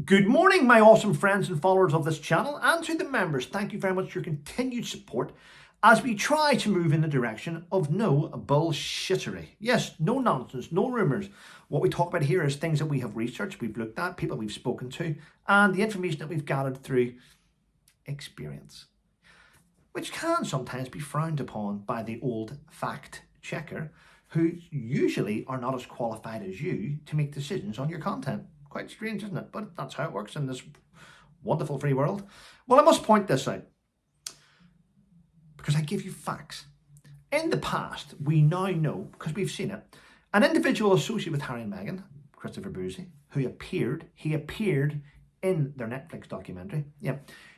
Good morning, my awesome friends and followers of this channel, and to the members, thank you very much for your continued support as we try to move in the direction of no bullshittery. Yes, no nonsense, no rumours. What we talk about here is things that we have researched, we've looked at, people we've spoken to, and the information that we've gathered through experience, which can sometimes be frowned upon by the old fact checker, who usually are not as qualified as you to make decisions on your content. Quite strange, isn't it? But that's how it works in this wonderful free world. Well, I must point this out because I give you facts. In the past, we now know, because we've seen it, an individual associated with Harry and Meghan, Christopher Boozy, he appeared in their Netflix documentary. Yeah,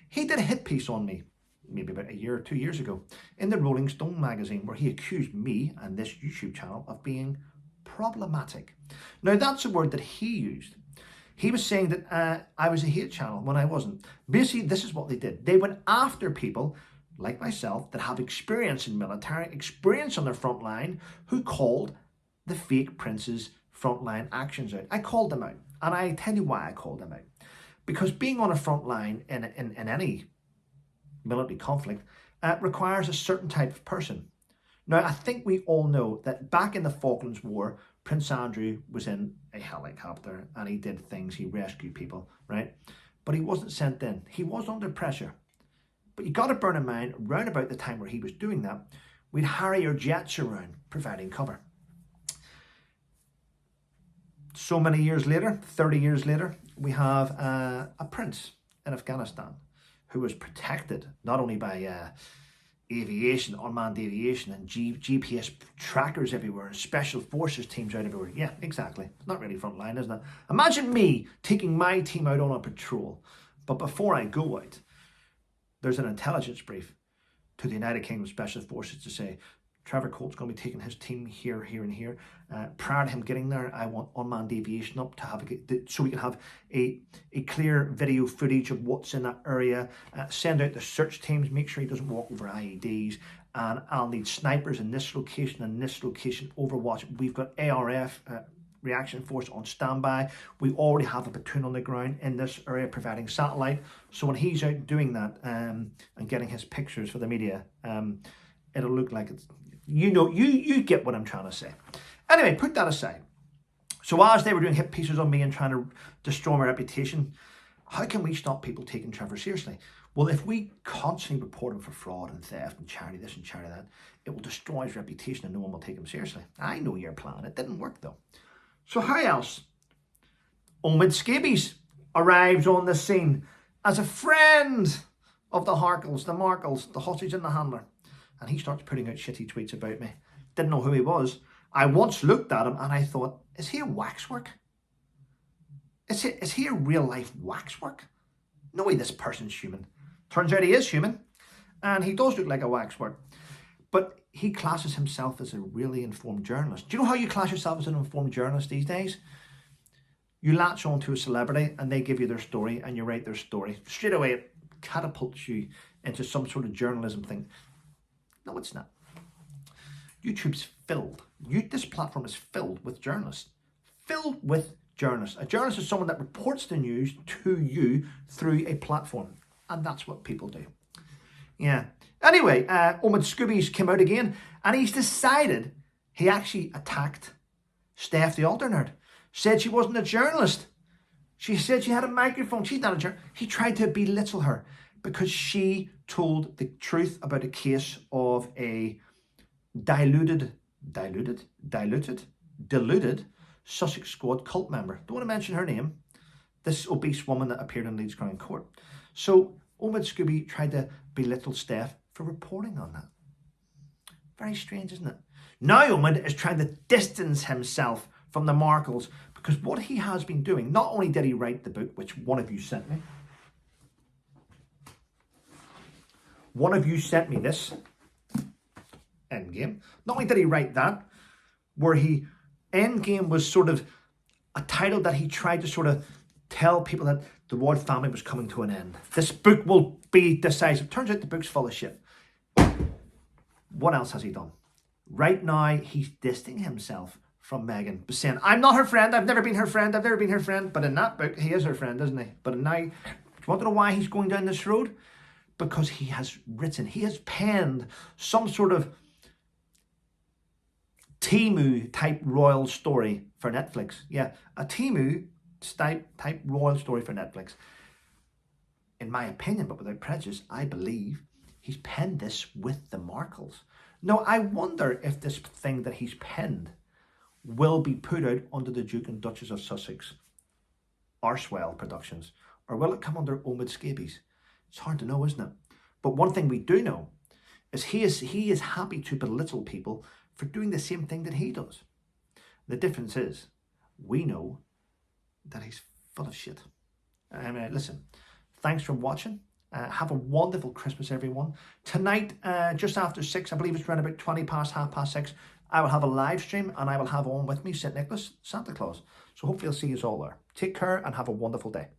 he did a hit piece on me maybe about a year or 2 years ago in the Rolling Stone magazine, where he accused me and this YouTube channel of being problematic. Now, that's a word that he used. He was saying that I was a hate channel when I wasn't. Basically, this is what they did. They went after people like myself that have experience in military, experience on their front line, who called the fake prince's frontline actions out. I called them out, and I tell you why I called them out. Because being on a front line in any military conflict requires a certain type of person. Now, I think we all know that back in the Falklands War, Prince Andrew was in a helicopter and he did things, he rescued people, right? But he wasn't sent in. He was under pressure. But you got to bear in mind, round about the time where he was doing that, we'd Harrier jets around providing cover. So many years later, 30 years later, we have a prince in Afghanistan who was protected not only by aviation, unmanned aviation, and GPS trackers everywhere, and special forces teams out everywhere. Yeah, exactly. Not really frontline, isn't it? Imagine me taking my team out on a patrol, but before I go out, there's an intelligence brief to the United Kingdom Special Forces to say, Trevor Colt's going to be taking his team here, here, and here. Prior to him getting there, I want unmanned aviation up to have so we can have a clear video footage of what's in that area. Send out the search teams, make sure he doesn't walk over IEDs. And I'll need snipers in this location and this location. Overwatch. We've got ARF, reaction force, on standby. We already have a platoon on the ground in this area providing satellite. So when he's out doing that and getting his pictures for the media, it'll look like it's, you get what I'm trying to say. Anyway, put that aside. So as they were doing hit pieces on me and trying to destroy my reputation, how can we stop people taking Trevor seriously? Well, if we constantly report him for fraud and theft and charity this and charity that, it will destroy his reputation and no one will take him seriously. I know your plan. It didn't work though. So how else? Omid Scobie arrives on the scene as a friend of the Harkles, the Markles, the hostage and the handler. And he starts putting out shitty tweets about me. Didn't know who he was. I once looked at him and I thought, is he a waxwork? Is he a real life waxwork? No way this person's human. Turns out he is human. And he does look like a waxwork. But he classes himself as a really informed journalist. Do you know how you class yourself as an informed journalist these days? You latch on to a celebrity and they give you their story and you write their story. Straight away it catapults you into some sort of journalism thing. No, it's not. YouTube's filled. This platform is filled with journalists. Filled with journalists. A journalist is someone that reports the news to you through a platform. And that's what people do. Yeah. Anyway, Omid Scobie came out again and he's decided he actually attacked Steph the Alter Nerd. Said she wasn't a journalist. She said she had a microphone. She's not a journalist. He tried to belittle her because she told the truth about a case of a diluted Sussex Squad cult member. Don't want to mention her name. This obese woman that appeared in Leeds Crown Court. So Omid Scobie tried to belittle Steph for reporting on that. Very strange, isn't it? Now Omid is trying to distance himself from the Markles because what he has been doing, not only did he write the book, which one of you sent me. One of you sent me this, Endgame. Not only did he write that, where Endgame was sort of a title that he tried to sort of tell people that the royal family was coming to an end. This book will be decisive. Turns out the book's full of shit. What else has he done? Right now, he's distancing himself from Meghan, saying, I'm not her friend, I've never been her friend, I've never been her friend. But in that book, he is her friend, isn't he? But now, do you want to know why he's going down this road? Because he has penned some sort of Timu type royal story for Netflix. Yeah, a Timu type royal story for Netflix. In my opinion, but without prejudice, I believe he's penned this with the Markles. Now, I wonder if this thing that he's penned will be put out under the Duke and Duchess of Sussex Arswell Productions, or will it come under Omid Scobie's? It's hard to know, isn't it? But one thing we do know is he is happy to belittle people for doing the same thing that he does. The difference is, we know that he's full of shit. Listen, thanks for watching. Have a wonderful Christmas, everyone. Tonight, just after 6, I believe it's around about 20 past, 6:30, I will have a live stream, and I will have on with me St. Nicholas, Santa Claus. So hopefully I'll see you all there. Take care and have a wonderful day.